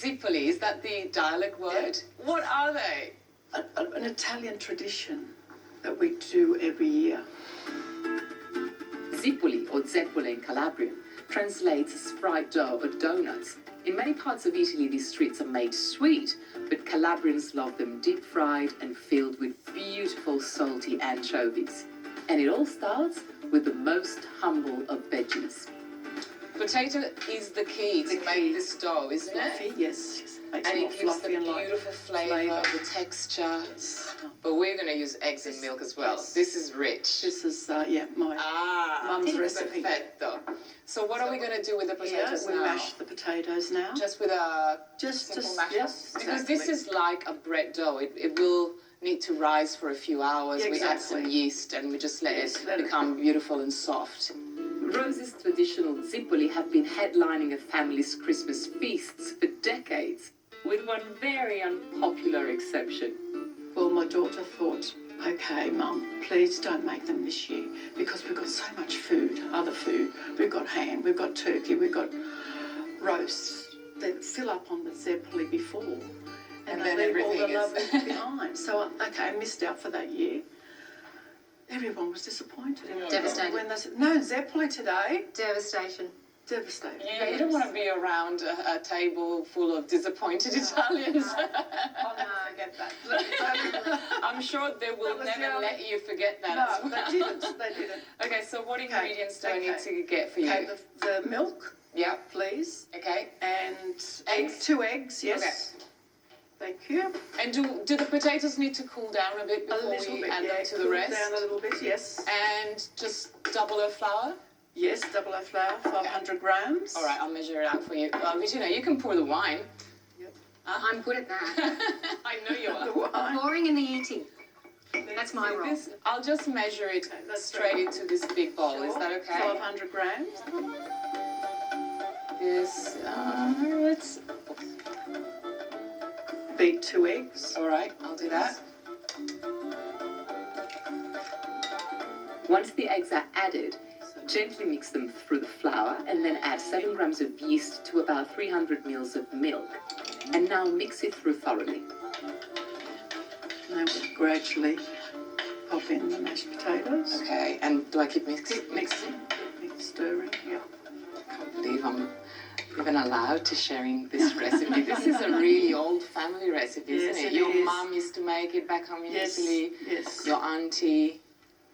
Zipoli, is that the dialect word? Yeah. What are they? An Italian tradition that we do every year. Zipoli, or zeppole in Calabrian, translates as fried dough or donuts. In many parts of Italy, these treats are made sweet, but Calabrians love them deep-fried and filled with beautiful salty anchovies. And it all starts with the most humble of veggies. Potato is the key to make this dough, isn't Fluffy, it? yes. Makes And it it more gives fluffy the and light. beautiful flavour, the texture. But we're going to use eggs and milk as well. Yes. This is rich. This is, my mum's recipe. Perfetto. So what are we going to do with the potatoes we now? mash the potatoes now. Just with a Just simple masher? yes, Because exactly. this is like a bread dough. It will need to rise for a few hours. Yeah, We add some exactly. yeast and we just let Yes, it let it- become beautiful and soft. Rose's traditional zipoli have been headlining a family's Christmas feasts for decades, with one very unpopular exception. Well, my daughter thought, okay, Mum, please don't make them this year because we've got so much food, other food. We've got ham, we've got turkey, we've got roasts that fill up on the zeppoli before. And they then leave all the everything lovely behind. So, okay, I missed out for that year. Everyone was disappointed. Devastated. When they said, no, zeppoli today. Devastation. Devastated. Yeah, you don't want to be around a table full of disappointed Italians. Oh, no, forget that. I'm sure they will That was never the let you forget that. No, they didn't. They didn't. Okay, so what ingredients do I need okay. to get for you? Okay, the milk, Yeah, please, okay. and Eggs? 2 eggs, yes. Thank you. And do the potatoes need to cool down a bit A before little we bit, add yeah. them to the Cool rest? down a little bit, yes. And just double of flour? Yes, double O flour, 500 grams. All right, I'll measure it out for you. Bettina, you can pour the wine. Yep. I'm good at that. I know you The are. wine. Pouring and the eating. That's my role. I'll just measure it that's straight great. into this big bowl. Is Sure. that okay? 500 grams. This, let's... Beat 2 eggs. All right, I'll do that. Once the eggs are added, gently mix them through the flour and then add 7 grams of yeast to about 300 ml of milk. And now mix it through thoroughly. Now we'll gradually pop in the mashed potatoes. Okay, and do I keep mixing? Keep mixing, keep stirring, yeah. I can't believe I'm even allowed to sharing this recipe. This is a really old family recipe, Yes, isn't it? it Your is. mum used to make it back home in Yes, Italy. yes. Your auntie.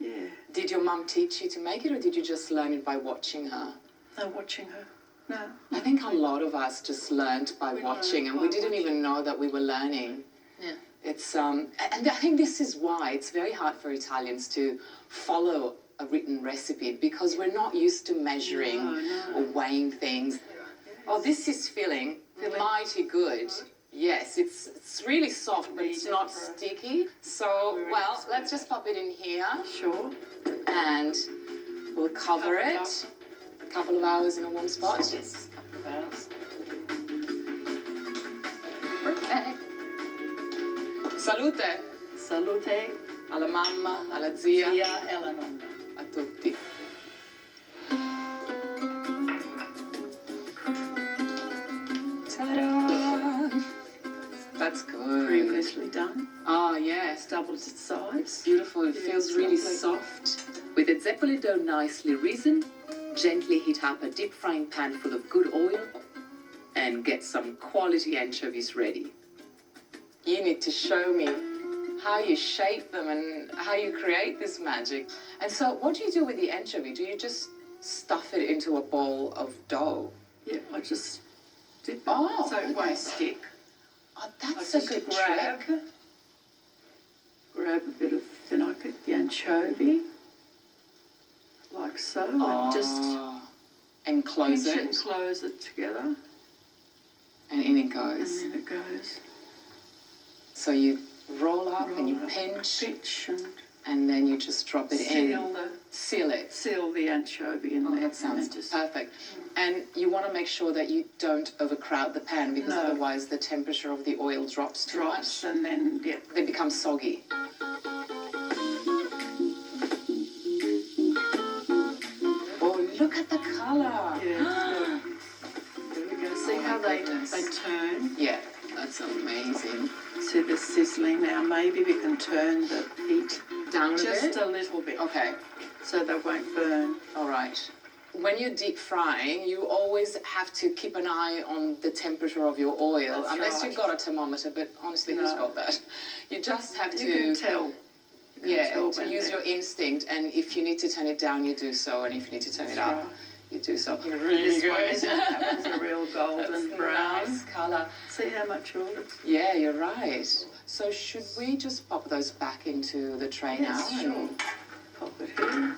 Yeah. Did your mum teach you to make it, or did you just learn it by watching her? No, watching her. No. I think a lot of us just learned by We watching, learned and by we didn't watching. even know that we were learning. Yeah. It's and I think this is why it's very hard for Italians to follow a written recipe, because we're not used to measuring No. or weighing things. Oh, this is filling mighty good. Yes, it's really soft, but it's not sticky. So, well, let's just pop it in here, Sure. and we'll cover Cover it it. A couple of hours in a warm spot. Yes. Couple of hours. Perfect. Salute Salute. alla mamma, alla zia, Zia e alla nonna. a tutti. Ta-da! That's good. Previously done. Oh, yes. Doubled its size. Beautiful. It Yeah, feels it's really lovely. soft. With the zeppoli dough nicely risen, gently heat up a deep frying pan full of good oil and get some quality anchovies ready. You need to show me how you shape them and how you create this magic. And so, what do you do with the anchovy? Do you just stuff it into a bowl of dough? Yeah, I just dip it Oh, so it okay. won't stick. Oh, I that's a just good grab, trick. grab a bit of, then I put the anchovy, like so, and just Oh, and close pinch it, and close it together, and in it and goes. then it goes. So you roll up and you Roll up, pinch, and and then you just drop it in. Seal it. seal the anchovy in Oh, there. that and sounds then just perfect. And you want to make sure that you don't overcrowd the pan, because No. otherwise the temperature of the oil drops too drops, much. and then yeah. They become soggy. Oh, look at the color. Yeah, it's good. There we go. See how they turn? That's amazing. See, they're sizzling now. Maybe we can turn the heat Down a just bit? a little bit Okay, so they won't burn. all right. When you're deep frying, you always have to keep an eye on the temperature of your oil, That's unless right. you've got a thermometer, but honestly, who's No. got that? You just have You to... can tell. You can Yeah, tell to when use they're- your instinct, and if you need to turn it down, you do so, and if you need to turn it That's up, right. you do so. Really This one good. is a real golden That's brown. nice colour. See how much oil it's... Yeah, you're right. So should we just pop those back into the tray Yes, now? sure. Pop it here.